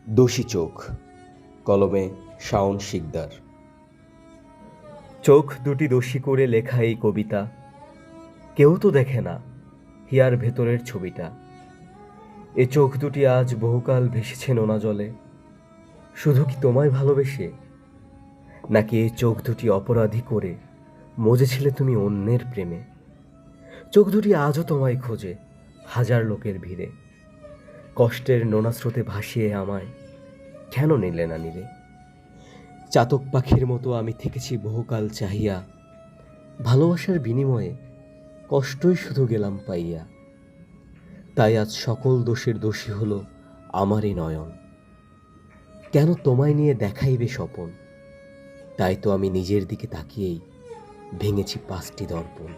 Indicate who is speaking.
Speaker 1: দোষী চোখ, কলমে শাওন শিকদার। চোখ দুটি দোষী করে লেখা এই কবিতা, কেউ তো দেখে না হিয়ার ভেতরের ছবিটা। এ চোখ দুটি আজ বহুকাল ভেসেছে নোনা জলে, শুধু কি তোমায় ভালোবেসে? নাকি এই চোখ দুটি অপরাধী করে মজেছিলে তুমি অন্যের প্রেমে? চোখ দুটি আজও তোমায় খোঁজে হাজার লোকের ভিড়ে, কষ্টের নোনা স্রোতে ভাসিয়ে আমায় কেন নিলে না নিলে? চাতক পাখির মতো আমি থেকেছি বহুকাল চাহিয়া, ভালোবাসার বিনিময়ে কষ্টই শুধু গেলাম পাইয়া। তাই আজ সকল দোষের দোষী হলো আমারই নয়ন, কেন তোমায় নিয়ে দেখাইবে স্বপন? তাই তো আমি নিজের দিকে তাকিয়েই ভেঙেছি 5টি দর্পণ।